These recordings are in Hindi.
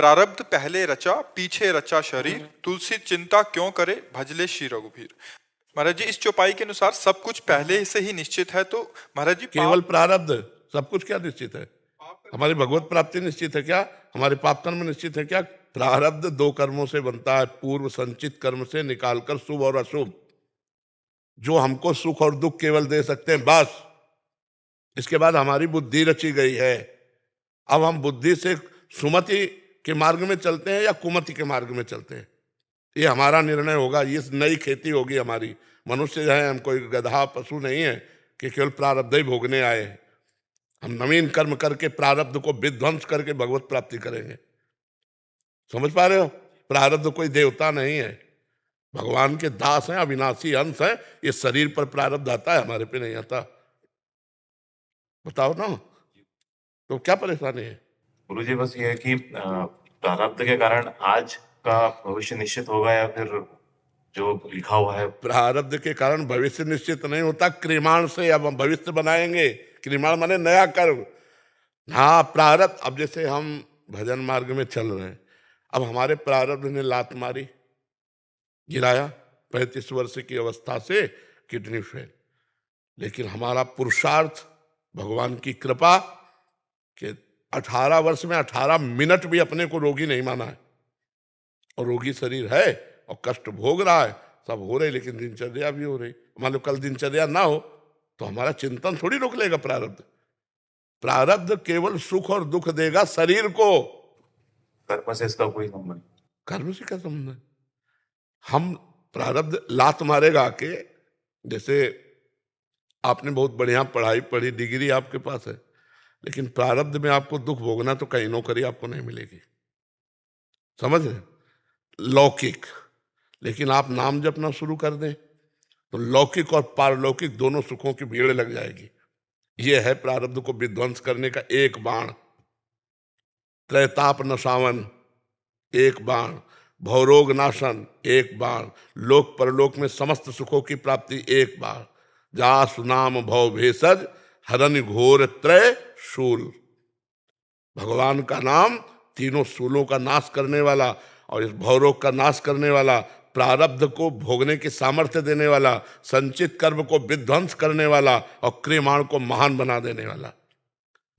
प्रारब्ध पहले रचा पीछे रचा शरीर, तुलसी चिंता क्यों करे भजले श्री रघुवीर। महाराज जी, इस चौपाई के अनुसार सब कुछ पहले से ही निश्चित है, तो महाराज जी केवल प्रारब्ध, सब कुछ क्या निश्चित है? हमारी भगवत प्राप्ति निश्चित है क्या? हमारे पाप कर्म निश्चित है क्या? प्रारब्ध दो कर्मों से बनता है, पूर्व संचित कर्म से निकालकर शुभ और अशुभ, जो हमको सुख और दुख केवल दे सकते हैं, बस। इसके बाद हमारी बुद्धि रची गई है। अब हम बुद्धि से सुमति के मार्ग में चलते हैं या कुमति के मार्ग में चलते हैं, ये हमारा निर्णय होगा। ये नई खेती होगी हमारी। मनुष्य जो है, हम कोई गधा पशु नहीं है कि केवल प्रारब्ध ही भोगने आए हैं। हम नवीन कर्म करके प्रारब्ध को विध्वंस करके भगवत प्राप्ति करेंगे। समझ पा रहे हो? प्रारब्ध कोई देवता नहीं है, भगवान के दास हैं, अविनाशी अंश है। ये शरीर पर प्रारब्ध आता है, हमारे पे नहीं आता। बताओ ना, तो क्या परेशानी है? गुरुजी, बस ये है कि प्रारब्ध के कारण आज का भविष्य निश्चित होगा या फिर जो लिखा हुआ है? प्रारब्ध के कारण भविष्य निश्चित नहीं होता, क्रियमाण से अब हम भविष्य बनाएंगे। क्रियमाण माने नया कर्म। हाँ, प्रारब्ध। अब जैसे हम भजन मार्ग में चल रहे हैं, अब हमारे प्रारब्ध ने लात मारी, गिराया, 35 वर्ष की अवस्था से किडनी फेल। लेकिन हमारा पुरुषार्थ, भगवान की कृपा कि 18 वर्ष में 18 मिनट भी अपने को रोगी नहीं माना है, और रोगी शरीर है और कष्ट भोग रहा है, सब हो रहे, लेकिन दिनचर्या भी हो रही। मान लो कल दिनचर्या ना हो तो हमारा चिंतन थोड़ी रोक लेगा प्रारब्ध। प्रारब्ध केवल सुख और दुख देगा शरीर को, कर्म से इसका कोई संबंध नहीं। कर्म से क्या संबंध है? हम प्रारब्ध लात मारेगा के, जैसे आपने बहुत बढ़िया पढ़ाई पढ़ी, डिग्री आपके पास है, लेकिन प्रारब्ध में आपको दुख भोगना तो कहीं नौकरी आपको नहीं मिलेगी। समझ रहे? लौकिक। लेकिन आप नाम जपना शुरू कर दें तो लौकिक और पारलौकिक दोनों सुखों की भीड़ लग जाएगी। यह है प्रारब्ध को विध्वंस करने का एक बाण। त्रैताप नशावन एक बाण, भवरोग नाशन एक बाण, लोक परलोक में समस्त सुखों की प्राप्ति एक बाण। जा सुनाम भव भेषज हरन घोर त्रय शूल। भगवान का नाम तीनों शूलों का नाश करने वाला, और इस भवरोग का नाश करने वाला, प्रारब्ध को भोगने की सामर्थ्य देने वाला, संचित कर्म को विध्वंस करने वाला और क्रियमाण को महान बना देने वाला।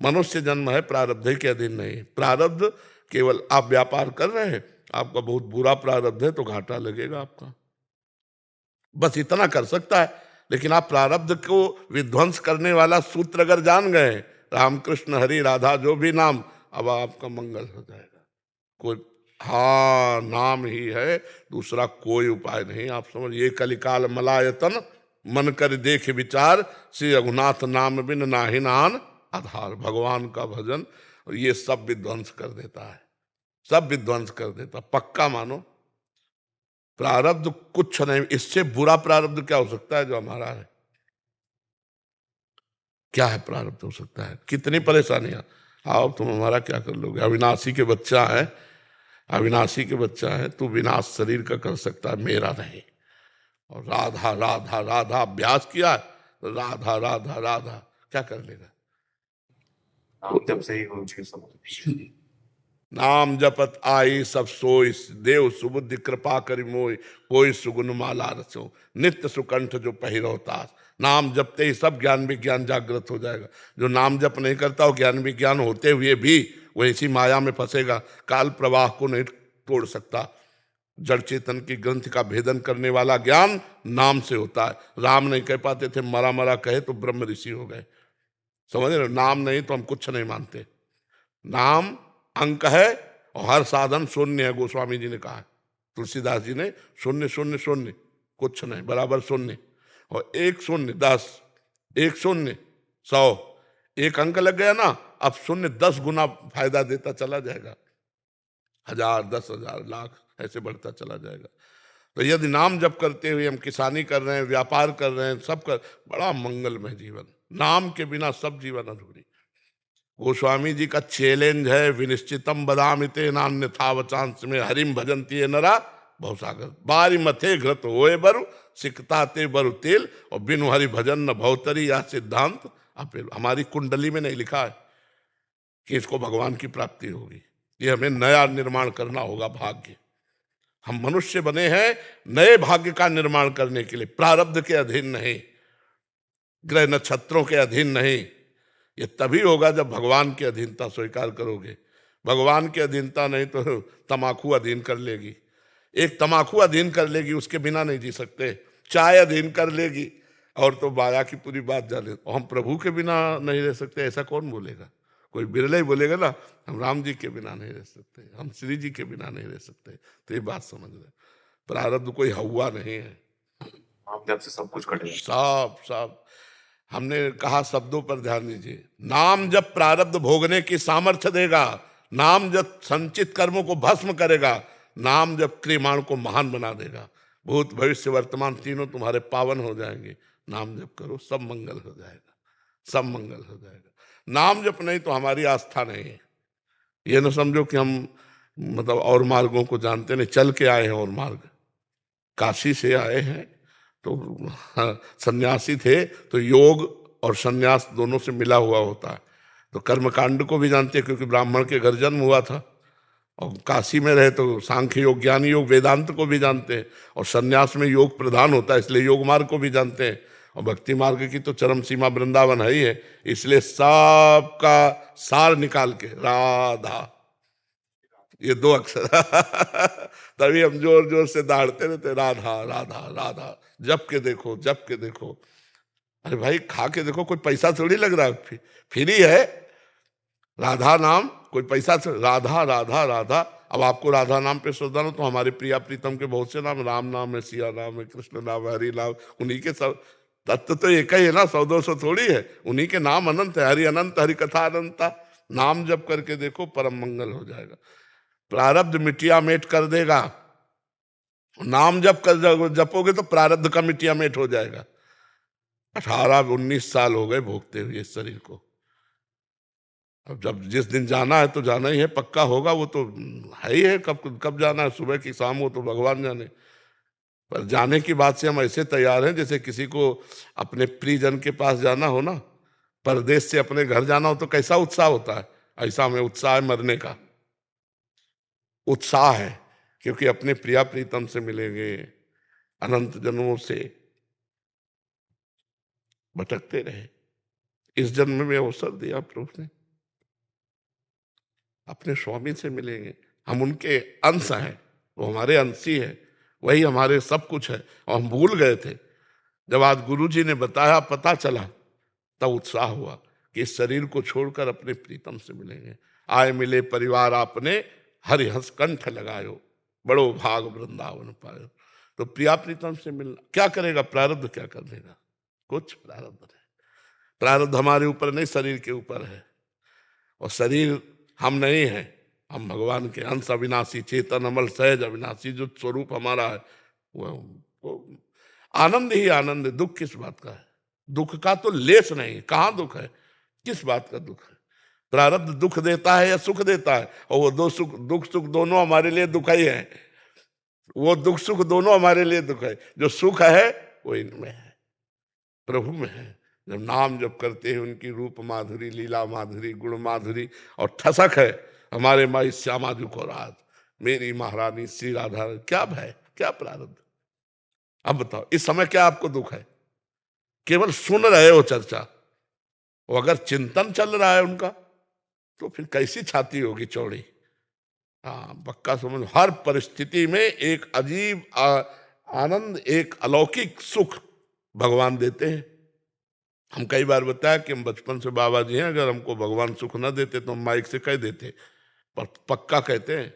मनुष्य जन्म है प्रारब्ध के अधीन नहीं। प्रारब्ध केवल आप व्यापार कर रहे हैं, आपका बहुत बुरा प्रारब्ध है तो घाटा लगेगा आपका, बस इतना कर सकता है। लेकिन आप प्रारब्ध को विध्वंस करने वाला सूत्र अगर जान गए, रामकृष्ण हरि राधा जो भी नाम, अब आपका मंगल हो जाएगा। कोई, हाँ, नाम ही है, दूसरा कोई उपाय नहीं। आप समझिए, कलिकाल मलायतन मन कर देख विचार, श्री रघुनाथ नाम बिन नाहि नान आधार। भगवान का भजन ये सब विध्वंस कर देता है, सब विध्वंस कर देता, पक्का मानो। प्रारब्ध कुछ नहीं, इससे बुरा प्रारब्ध क्या हो सकता है जो हमारा है? क्या है प्रारब्ध हो सकता है? कितनी परेशानियां। आओ, तुम हमारा क्या कर लोगे? अविनाशी के बच्चा है, अविनाशी के बच्चा है, तू विनाश शरीर का कर सकता है, मेरा नहीं। और राधा राधा राधा अभ्यास किया, राधा राधा राधा क्या कर लेगा? जब से ही गुरुजी समझ नाम जपत आई सब सोई, देव सुबुद्धि कृपा करि मोय, कोई सुगुन माला रसो, नित्य सुकंठ जो पहिरोतास। नाम जपते ही सब ज्ञान विज्ञान जागृत हो जाएगा। जो नाम जप नहीं करता वो ज्ञान विज्ञान होते हुए भी वो इसी माया में फंसेगा, काल प्रवाह को नहीं तोड़ सकता। जड़ चेतन की ग्रंथ का भेदन करने वाला ज्ञान नाम से होता है। राम नहीं कह पाते थे, मरा मरा कहे तो ब्रह्म ऋषि हो गए। समझ रहे? नाम नहीं तो हम कुछ नहीं मानते। नाम अंक है और हर साधन शून्य है, गोस्वामी जी ने कहा है, तुलसीदास जी ने, शून्य शून्य शून्य, कुछ नहीं बराबर शून्य। और एक शून्य 10, एक शून्य 100, एक अंक लग गया ना, अब शून्य 10 गुना फायदा देता चला जाएगा, 1000, 10,000, लाख ऐसे बढ़ता चला जाएगा। तो यदि नाम जप करते हुए हम किसानी कर रहे हैं, व्यापार कर रहे हैं, सब कर, बड़ा मंगलमय जीवन। नाम के बिना सब जीवन अधूरी। गोस्वामी जी का चैलेंज है, विनिश्चितम बदामिते नान्यथा वचांस में हरिम भजंती नरा भवसागर। बारी मथे घृत होए बरु, सिकता ते बरु तेल, और बिनु हरि भजन न भवतरी, या सिद्धांत अपेल। हमारी कुंडली में नहीं लिखा है कि इसको भगवान की प्राप्ति होगी, ये हमें नया निर्माण करना होगा भाग्य। हम मनुष्य बने हैं नए भाग्य का निर्माण करने के लिए, प्रारब्ध के अधीन नहीं, ग्रह नक्षत्रों के अधीन नहीं। ये तभी होगा जब भगवान की अधीनता स्वीकार करोगे। भगवान की अधीनता नहीं तो तमाकू अधीन कर लेगी। एक तमाकू अधीन कर लेगी, उसके बिना नहीं जी सकते। चाय अधीन कर लेगी और तो माया की पूरी बात जाने। और हम प्रभु के बिना नहीं रह सकते, ऐसा कौन बोलेगा? कोई बिरले ही बोलेगा ना, हम राम जी के बिना नहीं रह सकते, हम श्री जी के बिना नहीं रह सकते। तो ये बात समझ रहे, प्रारब्ध कोई हवा नहीं है। नाम जप से सब कुछ कटेगा। सब सब हमने कहा, शब्दों पर ध्यान दीजिए। नाम जब प्रारब्ध भोगने की सामर्थ्य देगा, नाम जब संचित कर्मों को भस्म करेगा, नाम जब क्रियमाण को महान बना देगा। भूत भविष्य वर्तमान तीनों तुम्हारे पावन हो जाएंगे। नाम जप करो, सब मंगल हो जाएगा, सब मंगल हो जाएगा। नाम जप नहीं तो हमारी आस्था नहीं है। ये न समझो कि हम मतलब और मार्गों को जानते नहीं, चल के आए हैं और मार्ग, काशी से आए हैं। तो सन्यासी थे तो योग और सन्यास दोनों से मिला हुआ होता है। तो कर्मकांड को भी जानते हैं क्योंकि ब्राह्मण के घर जन्म हुआ था, और काशी में रहे तो सांख्य योग, ज्ञान योग, वेदांत को भी जानते हैं। और सन्यास में योग प्रधान होता है, इसलिए योग मार्ग को भी जानते हैं। और भक्ति मार्ग की तो चरम सीमा वृंदावन है ही है, इसलिए सबका सार निकाल के राधा, ये दो अक्षर तभी हम जोर जोर से दहाड़ते रहते, राधा राधा राधा, जप के देखो, जप के देखो। अरे भाई खा के देखो, कोई पैसा थोड़ी लग रहा है, फ्री है राधा नाम, कोई पैसा राधा राधा राधा। अब आपको राधा नाम पे श्रद्धा हो तो हमारे प्रिया प्रीतम के बहुत से नाम, राम नाम है, सिया नाम है, कृष्ण नाम है, हरि नाम, उन्हीं के सब तत्व तो एक ही है ना, 100-200 थोड़ी है। उन्हीं के नाम अनंत है, हरि अनंत, हरि कथा अनंता। नाम जप करके देखो, परम मंगल हो जाएगा। प्रारब्ध मिटिया मेट कर देगा। नाम जप कर जपोगे तो प्रारब्ध का मिटिया मेट हो जाएगा। 18-19 साल हो गए भोगते हुए इस शरीर को। अब जब जिस दिन जाना है तो जाना ही है, पक्का होगा, वो तो है ही है। कब कब जाना है, सुबह की शाम हो तो भगवान जाने। पर जाने की बात से हम ऐसे तैयार हैं जैसे किसी को अपने प्रियजन के पास जाना हो ना, परदेश से अपने घर जाना हो तो कैसा उत्साह होता है, ऐसा हमें उत्साह है मरने का। उत्साह है क्योंकि अपने प्रिया प्रीतम से मिलेंगे। अनंत जन्मों से भटकते रहे, इस जन्म में अवसर दिया प्रभु ने, अपने स्वामी से मिलेंगे। हम उनके अंश हैं, वो हमारे अंशी है, वही हमारे सब कुछ है। और हम भूल गए थे। जब आज गुरु जी ने बताया, पता चला, तब उत्साह हुआ कि इस शरीर को छोड़कर अपने प्रीतम से मिलेंगे। आए मिले परिवार आपने, हरि हंस कंठ लगायो, बड़ो भाग वृंदावन पायो। तो प्रिया प्रीतम से मिलना क्या करेगा? प्रारब्ध क्या कर देगा? कुछ प्रारब्ध नहीं। प्रारब्ध हमारे ऊपर नहीं, शरीर के ऊपर है। और शरीर हम नहीं है, हम भगवान के अंश, अविनाशी, चेतन, अमल, सहज, अविनाशी जो स्वरूप हमारा है वो आनंद ही आनंद है। दुख किस बात का है? दुख का तो लेस नहीं, कहाँ दुख है, किस बात का दुख है? प्रारब्ध दुख देता है या सुख देता है? और वो दो सुख, दुख सुख दोनों हमारे लिए दुख ही है। वो दुख सुख दोनों हमारे लिए दुख है। जो सुख है वो इनमें है, प्रभु में है। जब नाम जब करते हैं, उनकी रूप माधुरी, लीला माधुरी, गुण माधुरी, और ठसक है हमारे माई श्यामा जी को राज, मेरी महारानी श्री राधा। क्या भय, क्या प्रारब्ध? अब बताओ, इस समय क्या आपको दुख है? केवल सुन रहे हो चर्चा। वो अगर चिंतन चल रहा है उनका तो फिर कैसी छाती होगी चौड़ी। हाँ, पक्का समझ। हर परिस्थिति में एक अजीब आनंद, एक अलौकिक सुख भगवान देते हैं। हम कई बार बताया कि हम बचपन से बाबा जी हैं, अगर हमको भगवान सुख न देते तो हम माइक से कह देते, पर पक्का कहते हैं।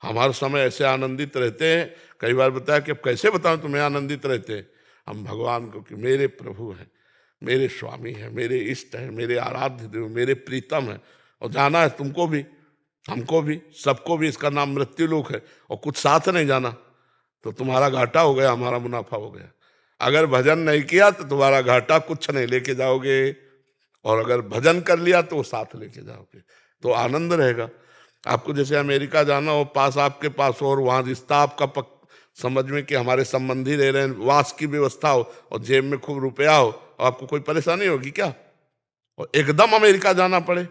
हम हर समय ऐसे आनंदित रहते हैं। कई बार बताया कि अब कैसे बताऊं तुम्हें आनंदित रहते हैं हम भगवान को, कि मेरे प्रभु हैं, मेरे स्वामी हैं, मेरे इष्ट हैं, मेरे आराध्य देव, मेरे प्रीतम हैं। और जाना है तुमको भी, हमको भी, सबको भी। इसका नाम मृत्यु लोक है। और कुछ साथ नहीं जाना तो तुम्हारा घाटा हो गया, हमारा मुनाफा हो गया। अगर भजन नहीं किया तो तुम्हारा घाटा कुछ नहीं, लेके जाओगे। और अगर भजन कर लिया तो वो साथ लेके जाओगे, तो आनंद रहेगा। आपको जैसे अमेरिका जाना हो, पास आपके पास हो, और वहाँ रिश्ता आपका समझ में कि हमारे संबंधी रह रहे हैं, वास की व्यवस्था हो, और जेब में खूब रुपया हो, और आपको कोई परेशानी होगी क्या? और एकदम अमेरिका जाना पड़े,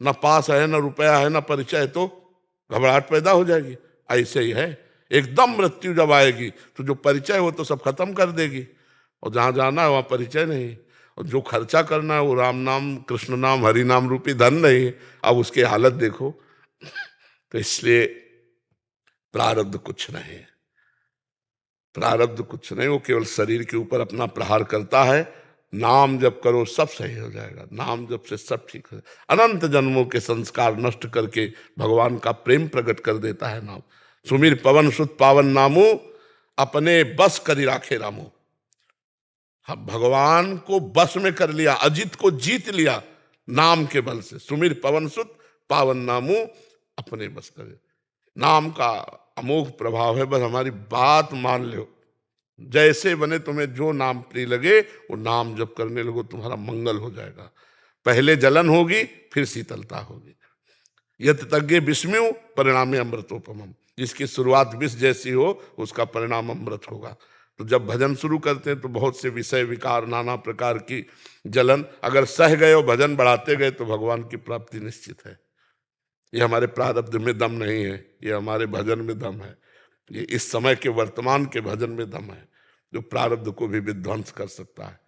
ना पास है, ना रुपया है, ना परिचय, तो घबराहट पैदा हो जाएगी। ऐसे ही है, एकदम मृत्यु जब आएगी तो जो परिचय हो तो सब खत्म कर देगी, और जहां जाना है वहां परिचय नहीं, और जो खर्चा करना है वो राम नाम, कृष्ण नाम, हरि नाम रूपी धन नहीं। अब उसकी हालत देखो। तो इसलिए प्रारब्ध कुछ नहीं, प्रारब्ध कुछ नहीं, वो केवल शरीर के ऊपर अपना प्रहार करता है। नाम जप करो सब सही हो जाएगा, नाम जप से सब ठीक हो जाएगा। अनंत जन्मों के संस्कार नष्ट करके भगवान का प्रेम प्रकट कर देता है नाम। सुमिर पवन सुत पावन नामो, अपने बस करी राखे रामो। हम भगवान को बस में कर लिया, अजित को जीत लिया नाम के बल से। सुमिर पवन सुत पावन नामो, अपने बस करे। नाम का अमोघ प्रभाव है, बस हमारी बात मान लो। जैसे बने तुम्हें जो नाम प्रिय लगे वो नाम जप करने लगो, तुम्हारा मंगल हो जाएगा। पहले जलन होगी फिर शीतलता होगी। यत तज्ञे विस्म्यु परिणामे अमृतोपमम। जिसकी शुरुआत विष जैसी हो उसका परिणाम अमृत होगा। तो जब भजन शुरू करते हैं तो बहुत से विषय विकार, नाना प्रकार की जलन अगर सह गए और भजन बढ़ाते गए तो भगवान की प्राप्ति निश्चित है। ये हमारे प्रारब्ध में दम नहीं है, ये हमारे भजन में दम है। ये इस समय के वर्तमान के भजन में दम है, जो प्रारब्ध को भी विध्वंस कर सकता है।